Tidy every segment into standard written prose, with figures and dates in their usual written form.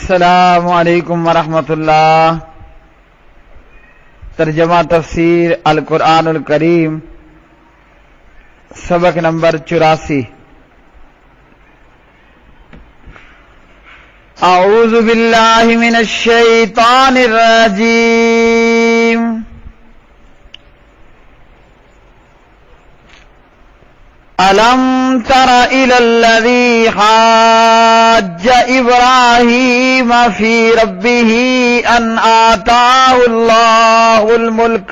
السلام علیکم ورحمۃ اللہ۔ ترجمہ تفسیر القرآن الکریم، سبق نمبر 84۔ اعوذ باللہ من الشیطان الرجیم۔ أَلَمْ تَرَ إِلَى الَّذِي حَاجَّ إِبْرَاهِيمَ فِي رَبِّهِ أَنْ آتَاهُ اللَّهُ الْمُلْكَ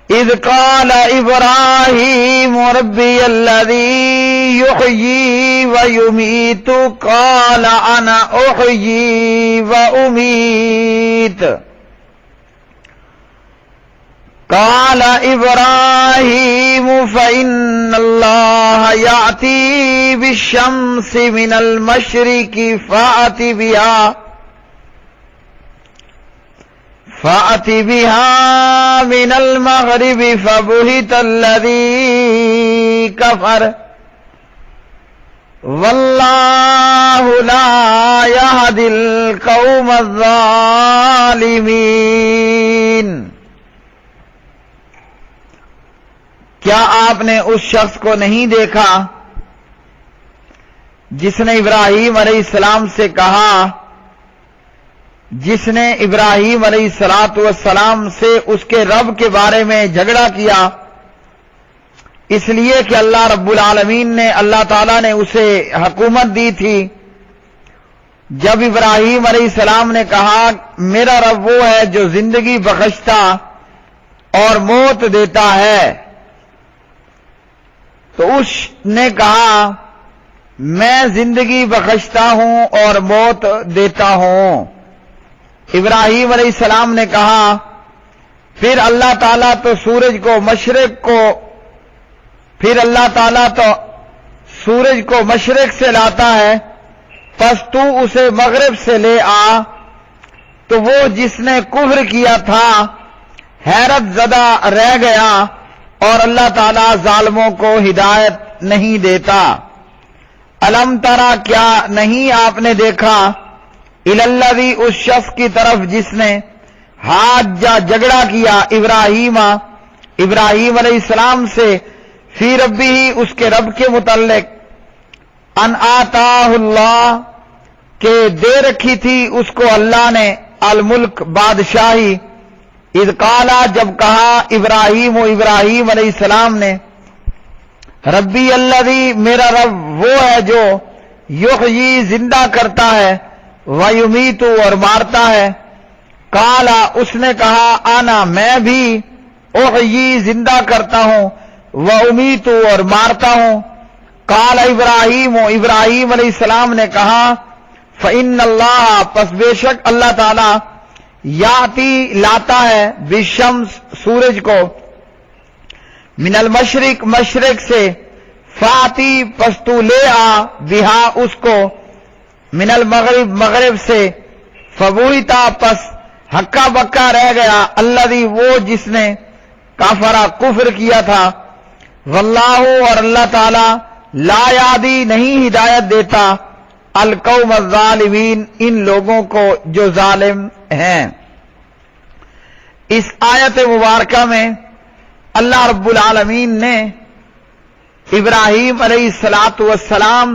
إِذْ قَالَ إِبْرَاهِيمُ رَبِّيَ الَّذِي يُحْيِي وَيُمِيتُ قَالَ أَنَا أُحْيِي وَأُمِيتُ قال إبراهيم فإن الله يأتي بالشمس من المشرق فأت بها من المغرب فبهت الذي كفر والله لا يهدي القوم الظالمين۔ کیا آپ نے اس شخص کو نہیں دیکھا جس نے ابراہیم علیہ السلام سے کہا، جس نے ابراہیم علیہ السلام سے اس کے رب کے بارے میں جھگڑا کیا، اس لیے کہ اللہ رب العالمین نے، اللہ تعالیٰ نے اسے حکومت دی تھی۔ جب ابراہیم علیہ السلام نے کہا میرا رب وہ ہے جو زندگی بخشتا اور موت دیتا ہے، تو اس نے کہا میں زندگی بخشتا ہوں اور موت دیتا ہوں۔ ابراہیم علیہ السلام نے کہا پھر اللہ تعالیٰ تو سورج کو مشرق سے لاتا ہے، پس تو اسے مغرب سے لے آ۔ تو وہ جس نے کفر کیا تھا حیرت زدہ رہ گیا، اور اللہ تعالیٰ ظالموں کو ہدایت نہیں دیتا۔ الم ترا، کیا نہیں آپ نے دیکھا، الی الذی، اس شخص کی طرف جس نے حاجہ جھگڑا کیا ابراہیم علیہ السلام سے، فی ربہ، اس کے رب کے متعلق، ان آتاہ اللہ، کہ دے رکھی تھی اس کو اللہ نے الملک، بادشاہی، اذ قالا، جب کہا ابراہیم علیہ السلام نے، ربی الذی، میرا رب وہ ہے جو یحیی، زندہ کرتا ہے، ویمیت، اور مارتا ہے، قالا، اس نے کہا انا، میں بھی، احیی، زندہ کرتا ہوں، وامیت، اور مارتا ہوں، قال ابراہیم علیہ السلام نے کہا فإن اللہ، پس بے شک اللہ تعالی، یاتی، لاتا ہے، بالشمس، سورج کو، من المشرق، مشرق سے، فاتی، پس تو لے آ، بہا، اس کو، من المغرب، مغرب سے، فبوہتا، پس ہکا بکا رہ گیا، الذی، وہ جس نے، کافرا، کفر کیا تھا، واللہ، اور اللہ تعالی، لا یادی، نہیں ہدایت دیتا، القوم الظالمین، ان لوگوں کو جو ظالم ہیں۔ اس آیت مبارکہ میں اللہ رب العالمین نے ابراہیم علیہ السلام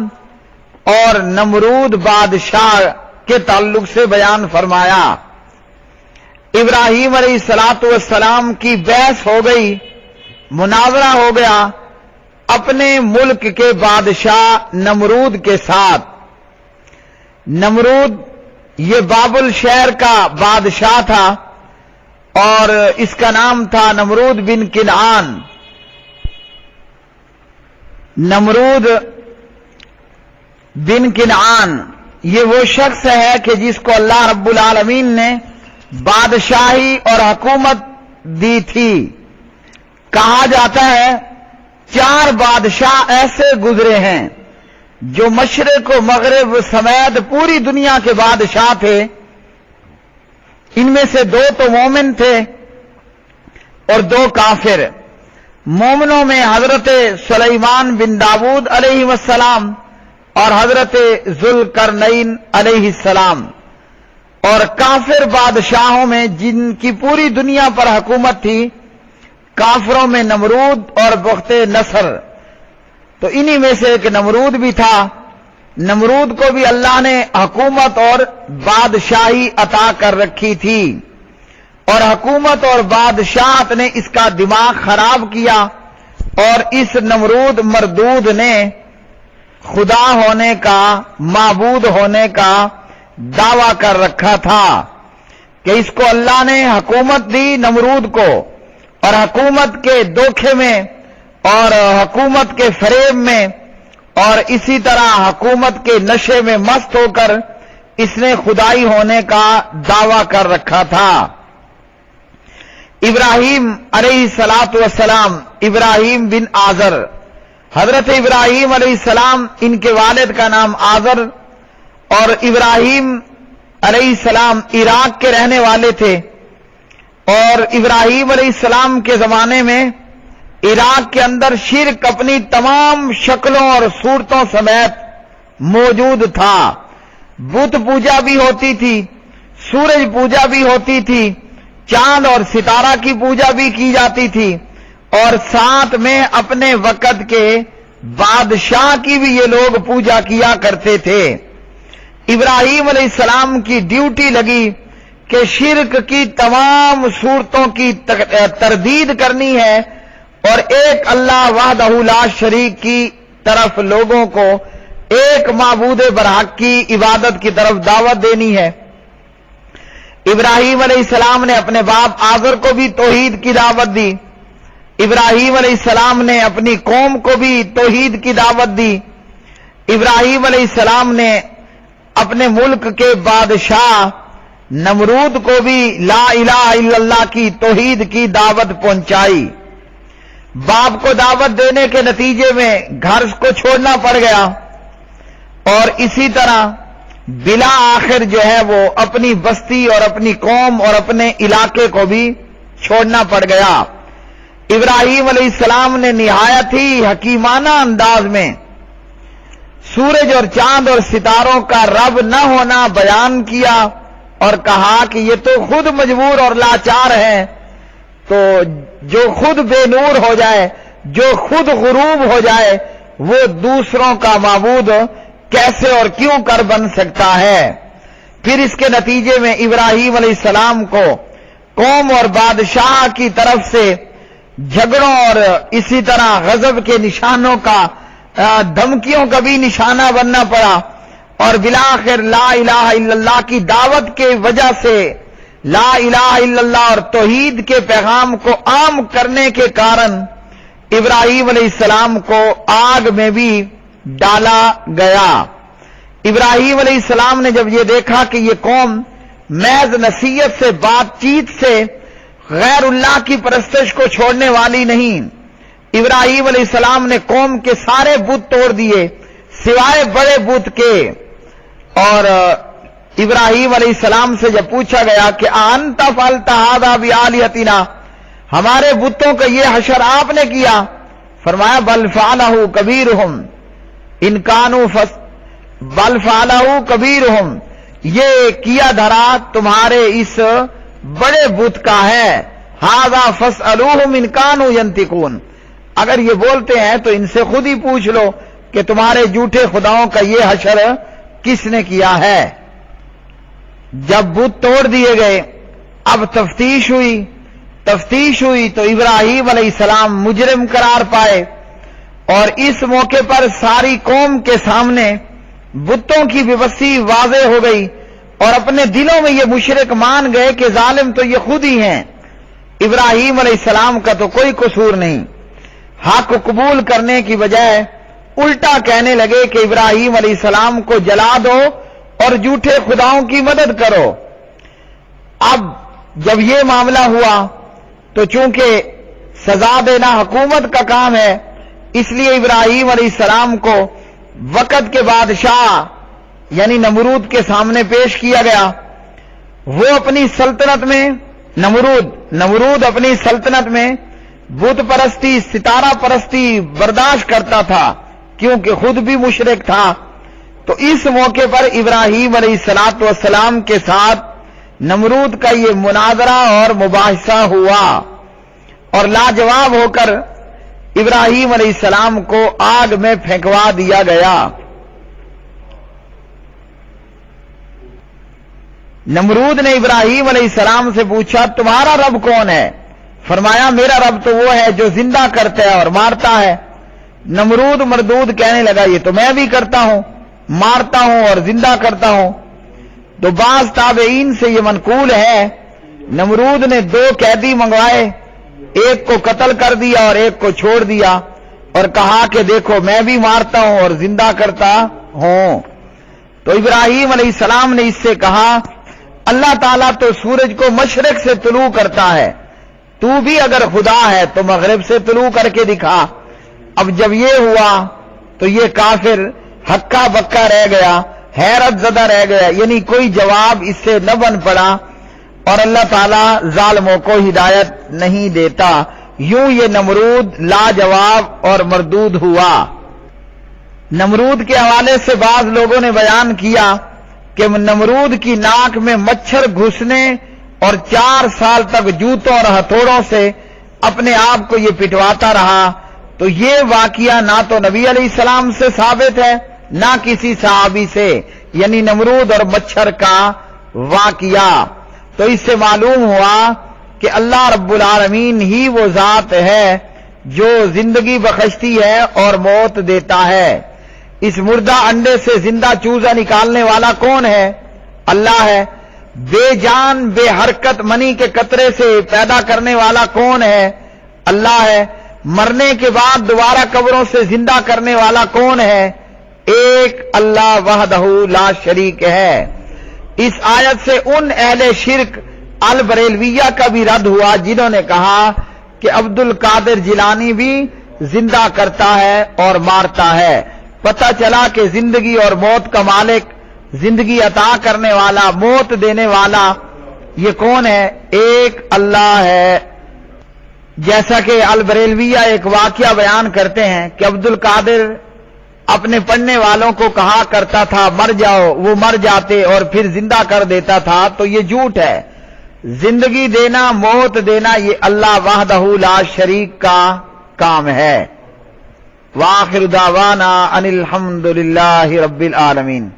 اور نمرود بادشاہ کے تعلق سے بیان فرمایا۔ ابراہیم علیہ السلام کی بحث ہو گئی، مناظرہ ہو گیا اپنے ملک کے بادشاہ نمرود کے ساتھ۔ نمرود یہ بابل شہر کا بادشاہ تھا، اور اس کا نام تھا نمرود بن کنعان۔ نمرود بن کنعان یہ وہ شخص ہے کہ جس کو اللہ رب العالمین نے بادشاہی اور حکومت دی تھی۔ کہا جاتا ہے 4 بادشاہ ایسے گزرے ہیں جو مشرق و مغرب سمیت پوری دنیا کے بادشاہ تھے۔ ان میں سے 2 تو مومن تھے اور 2 کافر۔ مومنوں میں حضرت سلیمان بن داؤد علیہ السلام اور حضرت ذوالقرنین علیہ السلام، اور کافر بادشاہوں میں جن کی پوری دنیا پر حکومت تھی، کافروں میں نمرود اور بخت نصر، تو انہی میں سے ایک نمرود بھی تھا۔ نمرود کو بھی اللہ نے حکومت اور بادشاہی عطا کر رکھی تھی، اور حکومت اور بادشاہت نے اس کا دماغ خراب کیا، اور اس نمرود مردود نے خدا ہونے کا، معبود ہونے کا دعویٰ کر رکھا تھا کہ اس کو اللہ نے حکومت دی نمرود کو، اور حکومت کے دھوکے میں اور حکومت کے فریب میں اور اسی طرح حکومت کے نشے میں مست ہو کر اس نے خدائی ہونے کا دعویٰ کر رکھا تھا۔ ابراہیم علیہ السلام، ابراہیم بن آزر، حضرت ابراہیم علیہ السلام، ان کے والد کا نام آزر، اور ابراہیم علیہ السلام عراق کے رہنے والے تھے، اور ابراہیم علیہ السلام کے زمانے میں عراق کے اندر شرک اپنی تمام شکلوں اور صورتوں سمیت موجود تھا۔ بت پوجا بھی ہوتی تھی، سورج پوجا بھی ہوتی تھی، چاند اور ستارہ کی پوجا بھی کی جاتی تھی، اور ساتھ میں اپنے وقت کے بادشاہ کی بھی یہ لوگ پوجا کیا کرتے تھے۔ ابراہیم علیہ السلام کی ڈیوٹی لگی کہ شرک کی تمام صورتوں کی تردید کرنی ہے، اور ایک اللہ وحدہ لا شریک کی طرف لوگوں کو ایک معبود برحق کی عبادت کی طرف دعوت دینی ہے۔ ابراہیم علیہ السلام نے اپنے باپ آزر کو بھی توحید کی دعوت دی، ابراہیم علیہ السلام نے اپنی قوم کو بھی توحید کی دعوت دی، ابراہیم علیہ السلام نے اپنے ملک کے بادشاہ نمرود کو بھی لا الہ الا اللہ کی توحید کی دعوت پہنچائی۔ باپ کو دعوت دینے کے نتیجے میں گھر کو چھوڑنا پڑ گیا، اور اسی طرح بلا آخر جو ہے وہ اپنی بستی اور اپنی قوم اور اپنے علاقے کو بھی چھوڑنا پڑ گیا۔ ابراہیم علیہ السلام نے نہایت ہی حکیمانہ انداز میں سورج اور چاند اور ستاروں کا رب نہ ہونا بیان کیا، اور کہا کہ یہ تو خود مجبور اور لاچار ہیں، تو جو خود بے نور ہو جائے، جو خود غروب ہو جائے، وہ دوسروں کا معبود کیسے اور کیوں کر بن سکتا ہے؟ پھر اس کے نتیجے میں ابراہیم علیہ السلام کو قوم اور بادشاہ کی طرف سے جھگڑوں اور اسی طرح غضب کے نشانوں کا، دھمکیوں کا بھی نشانہ بننا پڑا، اور بالآخر لا الہ الا اللہ کی دعوت کے وجہ سے لا الہ الا اللہ اور توحید کے پیغام کو عام کرنے کے کارن ابراہیم علیہ السلام کو آگ میں بھی ڈالا گیا۔ ابراہیم علیہ السلام نے جب یہ دیکھا کہ یہ قوم محض نصیحت سے، بات چیت سے غیر اللہ کی پرستش کو چھوڑنے والی نہیں، ابراہیم علیہ السلام نے قوم کے سارے بت توڑ دیے سوائے بڑے بت کے۔ اور ابراہیم علیہ السلام سے جب پوچھا گیا کہ انت فعلت ھذا بآلہتنا، ہمارے بتوں کا یہ حشر آپ نے کیا؟ فرمایا بل فعلہ کبیرہم ان کانوا بل فعلہ کبیرہم، یہ کیا دھرا تمہارے اس بڑے بت کا ہے، ھذا فاسألوہم ان کانوا ینطقون، اگر یہ بولتے ہیں تو ان سے خود ہی پوچھ لو کہ تمہارے جھوٹے خداؤں کا یہ حشر کس نے کیا ہے۔ جب بت توڑ دیے گئے، اب تفتیش ہوئی تو ابراہیم علیہ السلام مجرم قرار پائے، اور اس موقع پر ساری قوم کے سامنے بتوں کی بےبسی واضح ہو گئی، اور اپنے دلوں میں یہ مشرک مان گئے کہ ظالم تو یہ خود ہی ہیں، ابراہیم علیہ السلام کا تو کوئی قصور نہیں۔ حق قبول کرنے کی بجائے الٹا کہنے لگے کہ ابراہیم علیہ السلام کو جلا دو اور جھوٹے خداؤں کی مدد کرو۔ اب جب یہ معاملہ ہوا تو چونکہ سزا دینا حکومت کا کام ہے، اس لیے ابراہیم علیہ السلام کو وقت کے بادشاہ یعنی نمرود کے سامنے پیش کیا گیا۔ وہ اپنی سلطنت میں نمرود اپنی سلطنت میں بت پرستی، ستارہ پرستی برداشت کرتا تھا، کیونکہ خود بھی مشرک تھا، تو اس موقع پر ابراہیم علیہ السلام کے ساتھ نمرود کا یہ مناظرہ اور مباحثہ ہوا اور لاجواب ہو کر ابراہیم علیہ السلام کو آگ میں پھینکوا دیا گیا۔ نمرود نے ابراہیم علیہ السلام سے پوچھا تمہارا رب کون ہے؟ فرمایا میرا رب تو وہ ہے جو زندہ کرتا ہے اور مارتا ہے۔ نمرود مردود کہنے لگا یہ تو میں بھی کرتا ہوں، مارتا ہوں اور زندہ کرتا ہوں۔ تو بعض تابعین سے یہ منقول ہے نمرود نے 2 قیدی منگوائے، ایک کو قتل کر دیا اور ایک کو چھوڑ دیا اور کہا کہ دیکھو میں بھی مارتا ہوں اور زندہ کرتا ہوں۔ تو ابراہیم علیہ السلام نے اس سے کہا اللہ تعالیٰ تو سورج کو مشرق سے طلوع کرتا ہے، تو بھی اگر خدا ہے تو مغرب سے طلوع کر کے دکھا۔ اب جب یہ ہوا تو یہ کافر ہکا بکا رہ گیا، حیرت زدہ رہ گیا، یعنی کوئی جواب اس سے نہ بن پڑا، اور اللہ تعالیٰ ظالموں کو ہدایت نہیں دیتا۔ یوں یہ نمرود لاجواب اور مردود ہوا۔ نمرود کے حوالے سے بعض لوگوں نے بیان کیا کہ نمرود کی ناک میں مچھر گھسنے اور 4 سال تک جوتوں اور ہتھوڑوں سے اپنے آپ کو یہ پٹواتا رہا، تو یہ واقعہ نہ تو نبی علیہ السلام سے ثابت ہے نہ کسی صحابی سے، یعنی نمرود اور مچھر کا واقعہ۔ تو اس سے معلوم ہوا کہ اللہ رب العالمین ہی وہ ذات ہے جو زندگی بخشتی ہے اور موت دیتا ہے۔ اس مردہ انڈے سے زندہ چوزا نکالنے والا کون ہے؟ اللہ ہے۔ بے جان بے حرکت منی کے قطرے سے پیدا کرنے والا کون ہے؟ اللہ ہے۔ مرنے کے بعد دوبارہ قبروں سے زندہ کرنے والا کون ہے؟ ایک اللہ وحدہ لا شریک ہے۔ اس آیت سے ان اہل شرک البریلویہ کا بھی رد ہوا جنہوں نے کہا کہ عبد القادر جیلانی بھی زندہ کرتا ہے اور مارتا ہے۔ پتہ چلا کہ زندگی اور موت کا مالک، زندگی عطا کرنے والا، موت دینے والا یہ کون ہے؟ ایک اللہ ہے۔ جیسا کہ البریلویہ ایک واقعہ بیان کرتے ہیں کہ عبد القادر اپنے پڑھنے والوں کو کہا کرتا تھا مر جاؤ، وہ مر جاتے اور پھر زندہ کر دیتا تھا، تو یہ جھوٹ ہے۔ زندگی دینا، موت دینا یہ اللہ وحدہ لا شریک کا کام ہے۔ وآخر دعوانا ان الحمد للہ رب العالمین۔